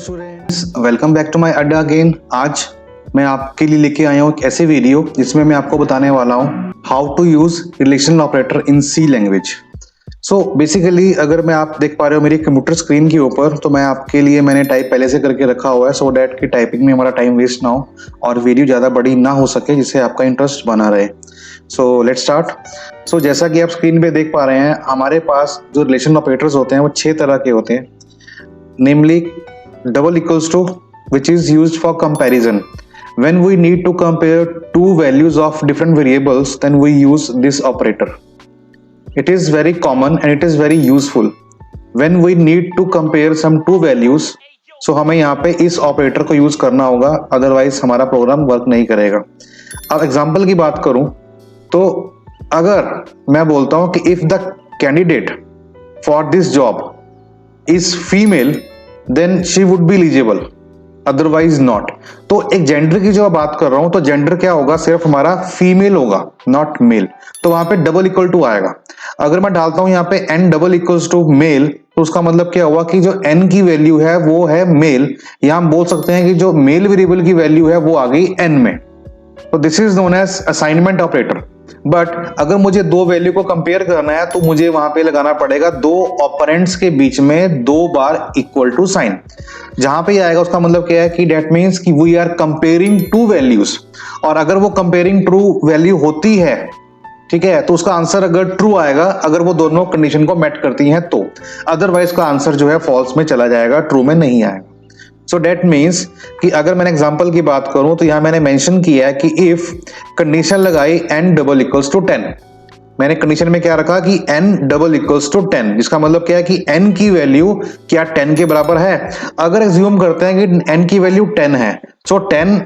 Students, welcome back to my adda again. आज मैं आपके लिए लेके आया हूँ एक ऐसे वीडियो जिसमें मैं आपको बताने वाला हूँ how to use relational operator in C language. So basically अगर मैं आप देख पा रहे हो मेरी कंप्यूटर स्क्रीन के ऊपर, तो मैं आपके लिए मैंने टाइप पहले से करके रखा हुआ है सो डैट कि टाइपिंग में हमारा टाइम वेस्ट ना हो और वीडियो ज़्यादा बड़ी ना हो सके, जिससे आपका इंटरेस्ट बना रहे। So let's start. सो जैसा कि आप स्क्रीन पे देख पा रहे हैं, हमारे पास जो रिलेशनल ऑपरेटर्स होते हैं वो 6 तरह के होते हैं। नेमली double equals to, which is used for comparison. When we need to compare two values of different variables, then we use this operator. It is very common and it is very useful. When we need to compare some two values, so हमें यहाँ पे इस operator को use करना होगा, otherwise हमारा programme work नहीं करेगा। अब एग्जाम्पल की बात करूं तो अगर मैं बोलता हूं कि if the candidate for this job is female then she would be eligible, otherwise not. तो एक जेंडर की जो बात कर रहा हूं तो जेंडर क्या होगा, सिर्फ हमारा फीमेल होगा, नॉट मेल। तो वहां पे डबल इक्वल टू आएगा। अगर मैं डालता हूं यहाँ पे N double equals to male, तो उसका मतलब क्या हुआ कि जो एन की वैल्यू है वो है मेल। या हम बोल सकते हैं कि जो मेल वेरिएबल की वैल्यू है वो आ गई एन में। तो this is known as assignment operator. But अगर मुझे दो वैल्यू को कंपेयर करना है तो मुझे वहां पे लगाना पड़ेगा दो ऑपरेंड्स के बीच में 2 बार इक्वल टू साइन। जहां पे आएगा उसका मतलब क्या है कि दैट मींस कि we are comparing two values, और अगर वो कंपेयरिंग ट्रू वैल्यू होती है, ठीक है, तो उसका आंसर अगर ट्रू आएगा अगर वो दोनों कंडीशन को मेट करती हैं तो, अदरवाइज का आंसर जो है फॉल्स में चला जाएगा, ट्रू में नहीं आएगा। सो डेट मीन्स कि अगर मैंने एग्जांपल की बात करूं तो यहां मैंने मेंशन किया है कि इफ कंडीशन लगाई n डबल इक्वल्स टू 10, मैंने कंडीशन में क्या रखा कि n डबल इक्वल्स टू 10, जिसका मतलब क्या है कि n की वैल्यू क्या 10 के बराबर है। अगर एज्यूम करते हैं कि n की वैल्यू 10 है, so 10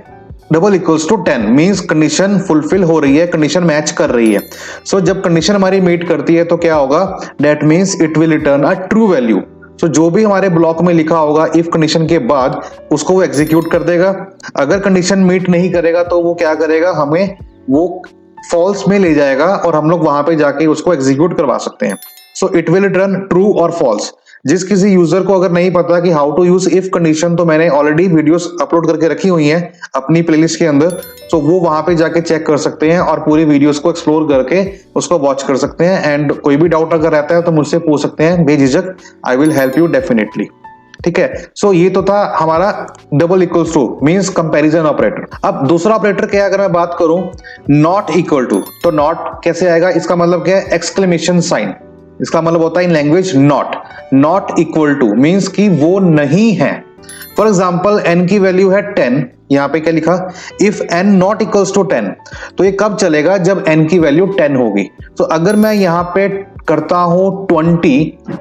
double equals to 10 means condition fulfil हो रही है, कंडीशन मैच कर रही है। सो जब कंडीशन हमारी मीट करती है तो क्या होगा, that means it will return a true value. तो जो भी हमारे ब्लॉक में लिखा होगा इफ कंडीशन के बाद, उसको वो एग्जीक्यूट कर देगा। अगर कंडीशन मीट नहीं करेगा तो वो क्या करेगा, हमें वो फॉल्स में ले जाएगा और हम लोग वहां पे जाके उसको एग्जीक्यूट करवा सकते हैं। So it will return true और फॉल्स। जिस किसी यूजर को अगर नहीं पता कि how to use if condition, तो मैंने ऑलरेडी वीडियोस अपलोड करके रखी हुई हैं अपनी प्लेलिस्ट के अंदर, तो वो वहां पे जाके चेक कर सकते हैं और पूरी वीडियोस को एक्सप्लोर करके उसको वॉच कर सकते हैं। एंड कोई भी डाउट अगर रहता है तो मुझसे पूछ सकते हैं बेझिझक, I will help you definitely. ठीक है, सो ये तो था हमारा double equals to means comparison operator. अब दूसरा ऑपरेटर क्या है, अगर मैं बात करूं नॉट इक्वल टू, तो नॉट कैसे आएगा, इसका मतलब क्या है, एक्सक्लेमेशन साइन। इसका मतलब होता है in language not equal to means कि वो नहीं है। फॉर एग्जाम्पल n की वैल्यू है 10, यहां पे क्या लिखा, if n not equals to 10, तो ये कब चलेगा, जब n की वैल्यू 10 होगी। तो अगर मैं यहां पे करता हूं 20,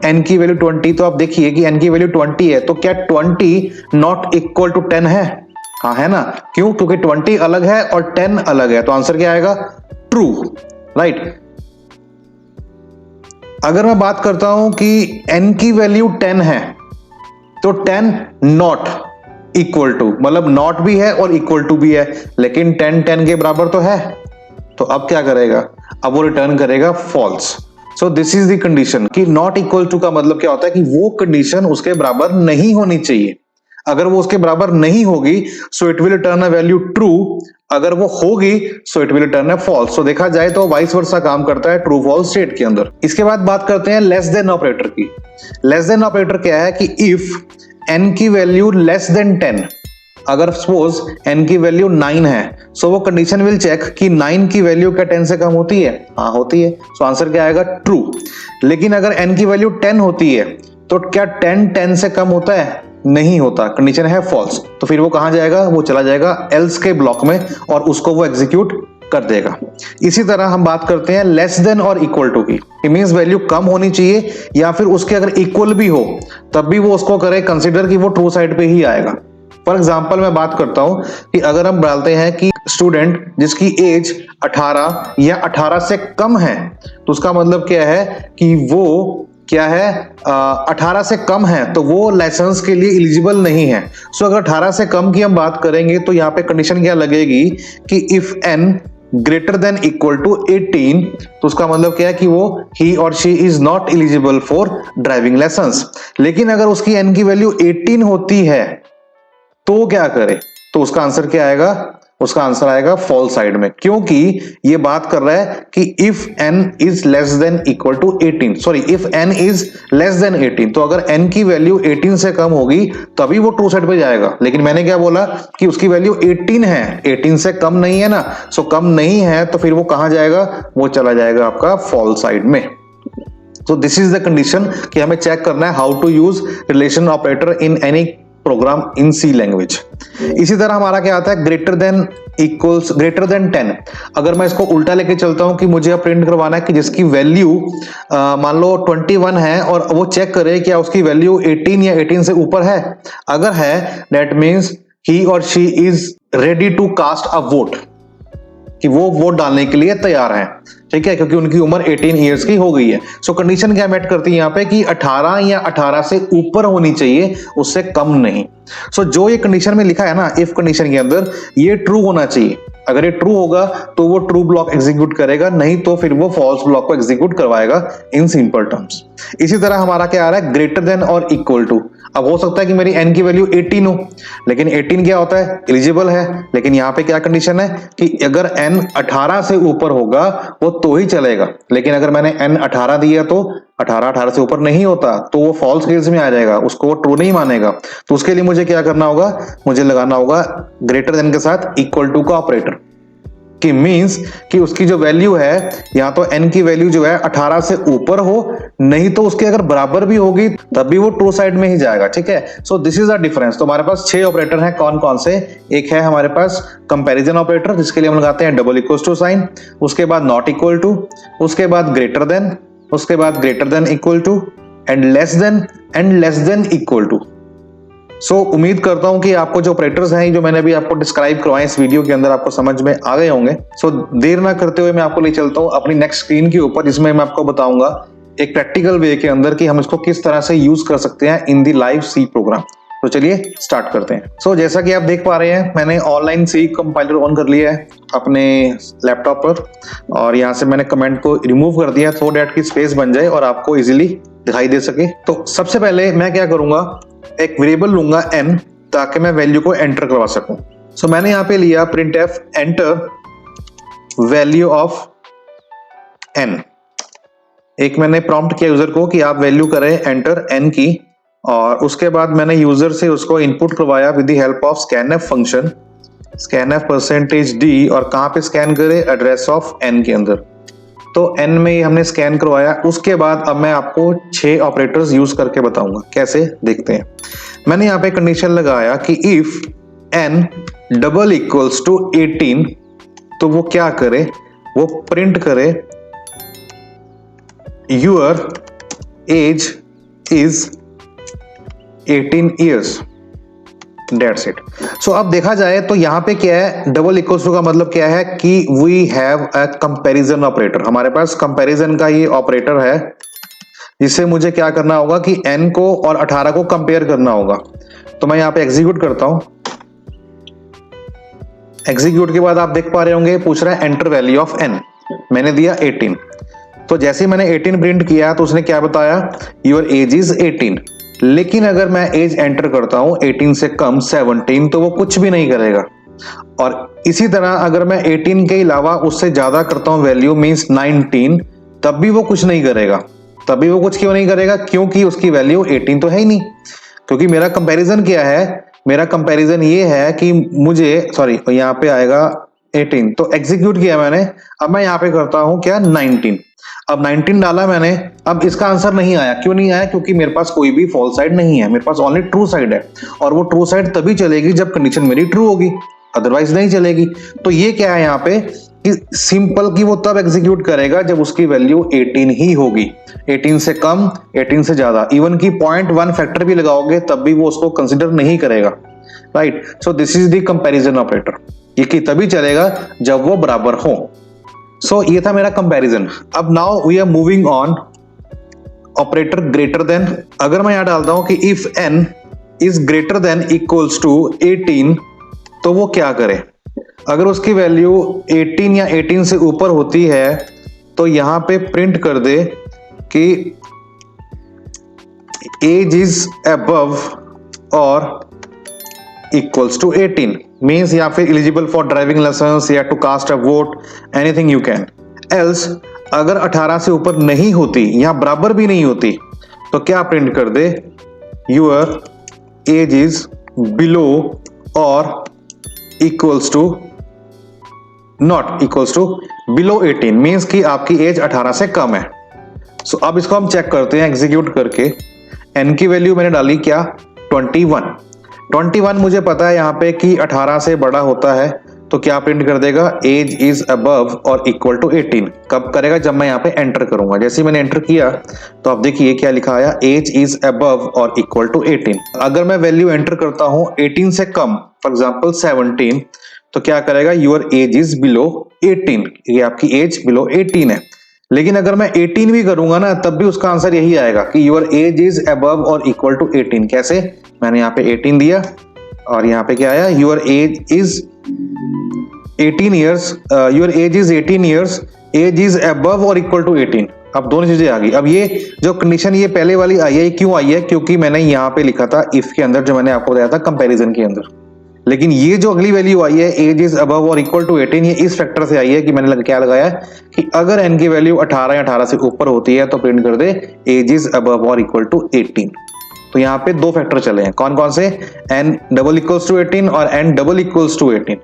n की वैल्यू 20, तो आप देखिए कि n की वैल्यू 20 है, तो क्या 20 नॉट इक्वल टू 10 है? हाँ है ना, क्यों, क्योंकि 20 अलग है और 10 अलग है, तो आंसर क्या आएगा, ट्रू, राइट। अगर मैं बात करता हूं कि n की वैल्यू 10 है, तो 10 नॉट इक्वल टू, मतलब नॉट भी है और इक्वल टू भी है, लेकिन 10 के बराबर तो है, तो अब क्या करेगा, अब वो रिटर्न करेगा false. So this is the condition कि नॉट इक्वल टू का मतलब क्या होता है कि वो कंडीशन उसके बराबर नहीं होनी चाहिए। अगर वो उसके बराबर नहीं होगी so it will return a value true, अगर वो होगी so it will return a false. So देखा जाए तो वाइस वर्सा काम करता है ट्रू फॉल्स स्टेट के अंदर। इसके बाद बात करते हैं लेस देन ऑपरेटर की। लेस देन ऑपरेटर क्या है कि इफ n की वैल्यू लेस देन 10, अगर सपोज n की वैल्यू 9 है, सो वो कंडीशन विल चेक कि 9 की वैल्यू क्या 10 से कम होती है, हाँ होती है, सो आंसर क्या आएगा, ट्रू। लेकिन अगर n की वैल्यू 10 होती है तो क्या 10 से कम होता है, नहीं होता, कंडीशन है फॉल्स। तो फिर वो कहां जाएगा, वो चला जाएगा एल्स के ब्लॉक में और उसको वो एग्जीक्यूट कर देगा। इसी तरह हम बात करते हैं लेस देन और इक्वल टू की। इट मींस वैल्यू कम होनी चाहिए या फिर उसके अगर इक्वल भी हो तब भी वो उसको करे कंसीडर कि वो ट्रू साइड पे ही आएगा। फॉर एग्जांपल मैं बात करता हूं कि अगर हम डालते हैं कि स्टूडेंट जिसकी एज 18 या 18 से कम है, तो उसका मतलब क्या है कि वो क्या है, 18 से कम है तो वो लाइसेंस के लिए एलिजिबल नहीं है। सो अगर 18 से कम की हम बात करेंगे तो यहाँ पे कंडीशन क्या लगेगी कि if n greater than equal to 18, तो उसका मतलब क्या है कि वो he or she is not eligible for driving licence. लेकिन अगर उसकी n की वैल्यू 18 होती है तो वो क्या करे, तो उसका आंसर क्या आएगा, उसका आंसर आएगा फॉल्स साइड में, क्योंकि ये बात कर रहा है कि if n is less than equal to 18, sorry if n is less than 18, तो अगर n की वैल्यू 18 से कम होगी तभी वो ट्रू साइड पे जाएगा। लेकिन मैंने क्या बोला कि उसकी वैल्यू 18 है, 18 से कम नहीं है ना, सो कम नहीं है तो फिर वो कहां जाएगा, वो चला जाएगा आपका फॉल्स साइड में। तो दिस इज द कंडीशन कि हमें चेक करना है how to use relation operator in any program in C language. इसी तरह हमारा क्या आता है, greater than equals greater than 10। अगर मैं इसको उल्टा लेके चलता हूं कि मुझे प्रिंट करवाना है कि जिसकी वैल्यू मान लो 21 है और वो चेक करे क्या उसकी वैल्यू 18 या 18 से ऊपर है, अगर है that means he or she is ready to cast a vote, कि वो वोट डालने के लिए तैयार हैं, ठीक है, क्योंकि उनकी उम्र 18 इयर्स की हो गई है। सो कंडीशन क्या मेट करती है यहाँ पे कि 18 या 18 से ऊपर होनी चाहिए, उससे कम नहीं। सो जो ये कंडीशन में लिखा है ना, इफ कंडीशन के अंदर ये ट्रू होना चाहिए। अगर ये ट्रू होगा तो वो ट्रू ब्लॉक एग्जीक्यूट करेगा, नहीं तो फिर वो फॉल्स ब्लॉक को एग्जीक्यूट करवाएगा इन सिंपल टर्म्स। इसी तरह हमारा क्या आ रहा है, ग्रेटर देन और इक्वल टू। अब हो सकता है कि मेरी n की वैल्यू 18 हो, लेकिन 18 क्या होता है, एलिजिबल है, लेकिन यहाँ पे क्या कंडीशन है कि अगर n 18 से ऊपर होगा वो तो ही चलेगा, लेकिन अगर मैंने n 18 दिया तो 18 से ऊपर नहीं होता तो वो फॉल्स केस में आ जाएगा, उसको वो ट्रू नहीं मानेगा। तो उसके लिए मुझे क्या करना होगा, मुझे लगाना होगा ग्रेटर देन के साथ इक्वल टू का ऑपरेटर, कि मींस कि उसकी जो वैल्यू है या तो n की वैल्यू जो है 18 से ऊपर हो, नहीं तो उसके अगर बराबर भी होगी तब भी वो ट्रू साइड में ही जाएगा, ठीक है। सो दिस इज द डिफरेंस। तो हमारे पास 6 ऑपरेटर हैं, कौन कौन से, एक है हमारे पास कंपैरिजन ऑपरेटर जिसके लिए हम लगाते हैं डबल इक्वल टू साइन, उसके बाद नॉट इक्वल टू, उसके बाद ग्रेटर देन, उसके बाद greater than equal to and less than equal to. So उम्मीद करता हूं कि आपको जो ऑपरेटर्स हैं जो मैंने अभी आपको डिस्क्राइब करवाए इस वीडियो के अंदर आपको समझ में आ गए होंगे। सो देर ना करते हुए मैं आपको ले चलता हूं अपनी नेक्स्ट स्क्रीन के ऊपर, जिसमें मैं आपको बताऊंगा एक प्रैक्टिकल वे के अंदर कि हम इसको किस तरह से यूज कर सकते हैं इन दी लाइव सी प्रोग्राम। तो चलिए स्टार्ट करते हैं। सो जैसा कि आप देख पा रहे हैं मैंने ऑनलाइन सी कंपाइलर ऑन कर लिया है अपने लैपटॉप पर, और यहाँ से मैंने कमेंट को रिमूव कर दिया थो डैट की स्पेस बन जाए और आपको इजिली दिखाई दे सके। तो सबसे पहले मैं क्या करूंगा, एक वेरिएबल लूंगा n ताकि मैं वैल्यू को एंटर करवा सकूं। सो मैंने यहां पे लिया printf enter value of n। एक मैंने प्रॉम्प्ट किया यूजर को कि आप वैल्यू करें एंटर n की, और उसके बाद मैंने यूजर से उसको इनपुट करवाया with the help of scanf function, scanf %d, और कहां पे स्कैन करे, एड्रेस ऑफ n के अंदर। तो n में हमने स्कैन करवाया। उसके बाद अब मैं आपको 6 ऑपरेटर्स यूज करके बताऊंगा कैसे, देखते हैं। मैंने यहाँ पे कंडीशन लगाया कि if n double equals to 18, तो वो क्या करे, वो प्रिंट करे your age is 18 years, That's it. So अब देखा जाए तो यहाँ पे क्या है, डबल इक्वल्स टू का मतलब क्या है कि we have a comparison operator. हमारे पास कंपैरिजन का ये ऑपरेटर है जिससे मुझे क्या करना होगा कि n को और 18 को कंपेयर करना होगा। तो मैं यहाँ पे एग्जीक्यूट करता हूं। एग्जीक्यूट के बाद आप देख पा रहे होंगे पूछ रहा है एंटर वैल्यू ऑफ n, मैंने दिया 18। तो जैसे ही मैंने 18 प्रिंट किया तो उसने क्या बताया, योर एज इज 18। लेकिन अगर मैं एज एंटर करता हूं 18 से कम 17, तो वो कुछ भी नहीं करेगा। और इसी तरह अगर मैं 18 के अलावा उससे ज्यादा करता हूं वैल्यू मींस 19, तब भी वो कुछ नहीं करेगा। तभी वो कुछ क्यों नहीं करेगा, क्योंकि उसकी वैल्यू 18 तो है ही नहीं। क्योंकि मेरा कंपैरिजन क्या है, मेरा कंपैरिजन ये है कि मुझे, सॉरी यहाँ पे आएगा 18, तो एग्जीक्यूट किया मैंने। अब मैं यहाँ पे करता हूं क्या, 19। अब 19 डाला मैंने, अब इसका आंसर नहीं आया। क्यों नहीं आया, क्योंकि मेरे पास कोई भी फॉल्स साइड नहीं है, मेरे पास ओनली ट्रू साइड है। और वो ट्रू साइड तभी चलेगी जब कंडीशन मेरी ट्रू होगी, अदरवाइज नहीं चलेगी। तो ये क्या है यहाँ पे कि सिंपल की वो तब एग्जीक्यूट करेगा जब उसकी वैल्यू 18 ही होगी। 18 से कम, 18 से ज्यादा, इवन की 0.1 फैक्टर भी लगाओगे तब भी वो उसको कंसिडर नहीं करेगा, right. So this is the comparison operator, ये कि तभी चलेगा जब वो बराबर हो। सो ये था मेरा कंपैरिजन। अब now we are moving on operator greater than. अगर मैं यहां डालता हूं कि if n is greater than equals to 18, तो वो क्या करे, अगर उसकी वैल्यू 18 या 18 से ऊपर होती है तो यहां पे प्रिंट कर दे कि एज इज अबव और इक्वल्स टू 18 मीन्स या फिर एलिजिबल फॉर ड्राइविंग लाइसेंस या to cast a vote, anything you can. Else अगर 18 से ऊपर नहीं होती या बराबर भी नहीं होती तो क्या प्रिंट कर दे, your age is below or equals to not equals to below 18 means कि आपकी एज 18 से कम है। सो अब इसको हम चेक करते हैं एग्जीक्यूट करके। एन की वैल्यू मैंने डाली क्या, 21 मुझे पता है यहाँ पे कि 18 से बड़ा होता है, तो क्या प्रिंट कर देगा, as is above or equal to 18। कब करेगा, जब मैं यहाँ पे एंटर करूंगा। जैसे मैंने एंटर किया तो आप देखिए क्या लिखा आया, as is above or equal to 18। अगर मैं वैल्यू एंटर करता हूं 18 से कम, फॉर एग्जांपल 17, तो क्या करेगा, योर एज इज बिलो 18, ये आपकी एज बिलो 18 है। लेकिन अगर मैं 18 भी करूंगा ना तब भी उसका आंसर यही आएगा कि your age is above or equal to 18। कैसे, मैंने यहाँ पे 18 दिया और यहाँ पे क्या आया, your age is 18 years, your age is 18 years, age is above or equal to 18। अब दोनों चीजें आ गई। अब ये जो कंडीशन ये पहले वाली आई है, क्यों आई है, क्योंकि मैंने यहाँ पे लिखा था इफ के अंदर, जो मैंने आपको बताया था कंपैरिजन के अंदर। लेकिन ये जो अगली वैल्यू आई है, as is above or equal to 18, ये इस फैक्टर से आई है कि मैंने क्या लगाया कि अगर एन की वैल्यू 18 या 18 से ऊपर होती है तो प्रिंट कर दे as is above or equal to 18। तो यहाँ पे दो फैक्टर चले हैं, कौन कौन से, एन डबल इक्वल्स टू 18 और एन डबल इक्वल्स टू 18।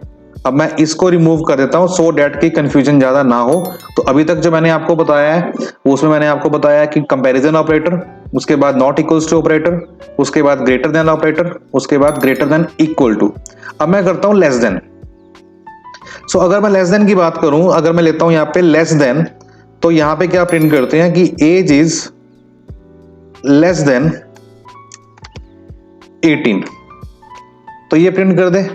अब मैं इसको रिमूव कर देता हूं सो डैट की कंफ्यूजन ज्यादा ना हो। तो अभी तक जो मैंने आपको बताया है उसमें मैंने आपको बताया कि कंपैरिजन ऑपरेटर, उसके बाद नॉट इक्वल्स टू ऑपरेटर, उसके बाद ग्रेटर देन ऑपरेटर, उसके बाद ग्रेटर देन इक्वल टू। अब मैं करता हूं लेस देन। सो अगर मैं लेस देन की बात करूं, अगर मैं लेता हूं यहाँ पे लेस देन, तो यहां पे क्या प्रिंट करते हैं कि एज इज लेस देन 18, तो ये प्रिंट कर दे।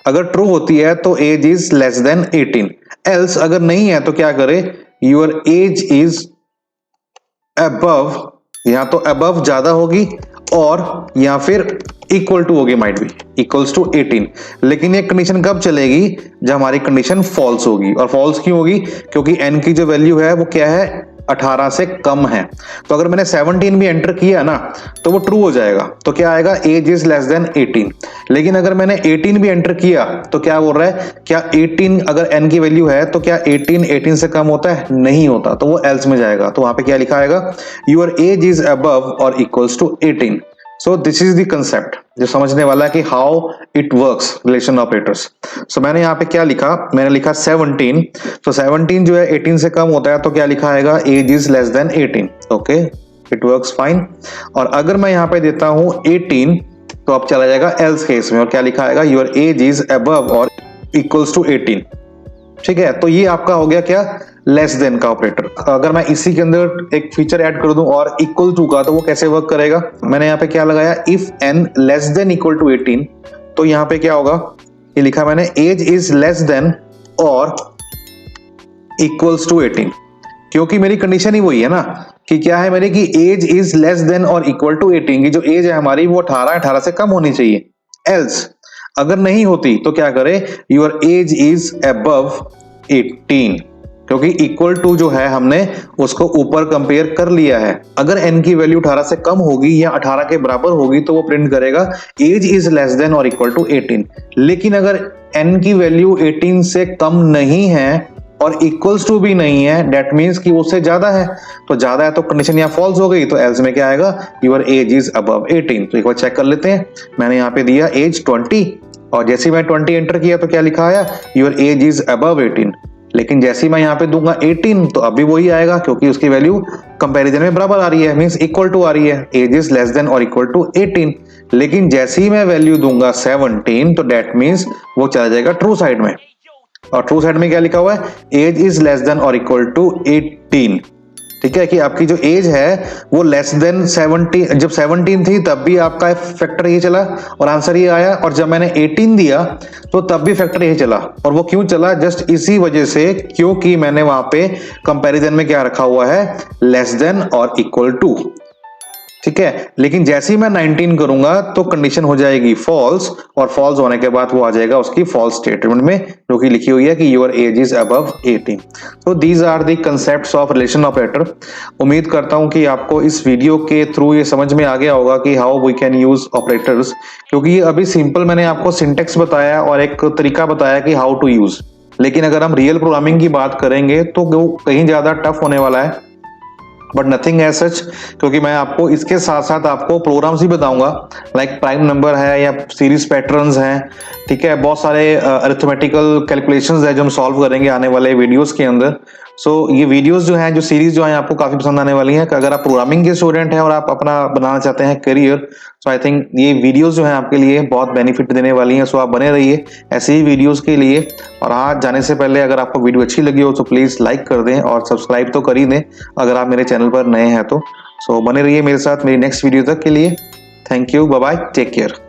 अगर ट्रू होती है तो age is less than 18। Else अगर नहीं है तो क्या करे, योर एज इज अबव, यहां तो अबव ज्यादा होगी और या फिर इक्वल टू होगी, माइट बी इक्वल्स टू 18। लेकिन ये कंडीशन कब चलेगी, जब हमारी कंडीशन फॉल्स होगी। और फॉल्स क्यों होगी, क्योंकि एन की जो वैल्यू है वो क्या है, 18 से कम है। तो अगर मैंने 17 भी एंटर किया ना तो वो ट्रू हो जाएगा, तो क्या आएगा, एज इज लेस देन 18। लेकिन अगर मैंने 18 भी एंटर किया तो क्या बोल रहा है, क्या 18 अगर n की वैल्यू है तो क्या 18 से कम होता है, नहीं होता, तो वो एल्स में जाएगा। तो वहां पे क्या लिखा आएगा, योर एज इज अबव और equals to 18। So this is the concept जो समझने वाला है कि how it works relation operators. So मैंने यहाँ पे क्या लिखा, मैंने लिखा 17। तो 17 जो है 18 से कम होता है तो क्या लिखा आएगा, age is less than 18। Okay, it works fine. और अगर मैं यहाँ पे देता हूं 18 तो अब चला जाएगा एल्स केस में, और क्या लिखा आएगा, योर एज इज अबव और इक्वल्स टू 18। ठीक है, तो ये आपका हो गया क्या, लेस देन का ऑपरेटर। अगर मैं इसी के अंदर एक फीचर ऐड कर दूं और इक्वल टू का, तो वो कैसे वर्क करेगा, मैंने यहाँ पे क्या लगाया, if n less than equal to 18, तो यहाँ पे क्या होगा, ये लिखा मैंने, age is less than or equals to 18। क्योंकि मेरी कंडीशन ही वही है ना कि क्या है मेरी, कि एज इज लेस देन और इक्वल टू 18 की जो एज है हमारी वो 18 से कम होनी चाहिए। एल्स अगर नहीं होती तो क्या करे, योर एज इज अबव 18, क्योंकि इक्वल टू जो है हमने उसको ऊपर कंपेयर कर लिया है। अगर n की वैल्यू 18 से कम होगी या 18 के बराबर होगी तो वो प्रिंट करेगा एज इज लेस देन और इक्वल टू 18। लेकिन अगर n की वैल्यू 18 से कम नहीं है और इक्वल्स टू भी नहीं है, डेट मीन्स कि उससे ज्यादा है। तो ज्यादा है तो कंडीशन यहाँ फॉल्स हो गई, तो एल्स में क्या आएगा, योर एज इज अबव 18। तो एक बार चेक कर लेते हैं, मैंने यहाँ पे दिया एज 20 और जैसे मैं 20 एंटर किया तो क्या लिखा आया, योर एज इज अबव 18। लेकिन जैसे मैं यहाँ पे दूंगा 18 तो अभी वही आएगा, क्योंकि उसकी वैल्यू कंपैरिजन में बराबर आ रही है, मींस इक्वल टू आ रही है, एज इज लेस देन और इक्वल टू 18। लेकिन जैसे ही मैं वैल्यू दूंगा 17 तो डेट मीन्स वो चला जाएगा ट्रू साइड में। और ट्रू साइड में क्या लिखा हुआ है, एज इज लेस देन और इक्वल टू 18। ठीक है, कि आपकी जो एज है वो लेस देन 17, जब 17 थी तब भी आपका फैक्टर ये चला और आंसर ये आया, और जब मैंने 18 दिया तो तब भी फैक्टर ये चला। और वो क्यों चला, जस्ट इसी वजह से, क्योंकि मैंने वहां पे कंपैरिजन में क्या रखा हुआ है, लेस देन और इक्वल टू। ठीक है। लेकिन जैसे ही मैं 19 करूंगा तो कंडीशन हो जाएगी फॉल्स, और फॉल्स होने के बाद वो आ जाएगा उसकी फॉल्स स्टेटमेंट में, जो कि लिखी हुई है कि योर एज इज अबव 18। तो these are the concepts of relation operator. उम्मीद करता हूं कि आपको इस वीडियो के थ्रू ये समझ में आ गया होगा कि how we can use operators, क्योंकि ये अभी सिंपल मैंने आपको सिंटेक्स बताया और एक तरीका बताया कि हाउ टू यूज, लेकिन अगर हम रियल प्रोग्रामिंग की बात करेंगे तो वो कहीं ज्यादा टफ होने वाला है, बट नथिंग एज सच, क्योंकि मैं आपको इसके साथ साथ आपको प्रोग्राम्स भी बताऊंगा, लाइक प्राइम नंबर है या सीरीज पैटर्न्स हैं, ठीक है, बहुत सारे अरिथमेटिकल कैलकुलेशंस है जो हम सॉल्व करेंगे आने वाले वीडियोस के अंदर। सो ये वीडियोस जो हैं, जो सीरीज जो है आपको काफी पसंद आने वाली हैं। अगर आप प्रोग्रामिंग के स्टूडेंट हैं और आप अपना बनाना चाहते हैं करियर, सो आई थिंक ये वीडियोस जो हैं आपके लिए बहुत बेनिफिट देने वाली हैं। सो आप बने रहिए ऐसे ही वीडियोस के लिए। और आज जाने से पहले अगर आपको वीडियो अच्छी लगी हो तो प्लीज लाइक कर दें और सब्सक्राइब तो कर ही दें अगर आप मेरे चैनल पर नए हैं तो। सो बने रहिए मेरे साथ मेरी नेक्स्ट वीडियो तक के लिए। Thank you, bye bye, take care.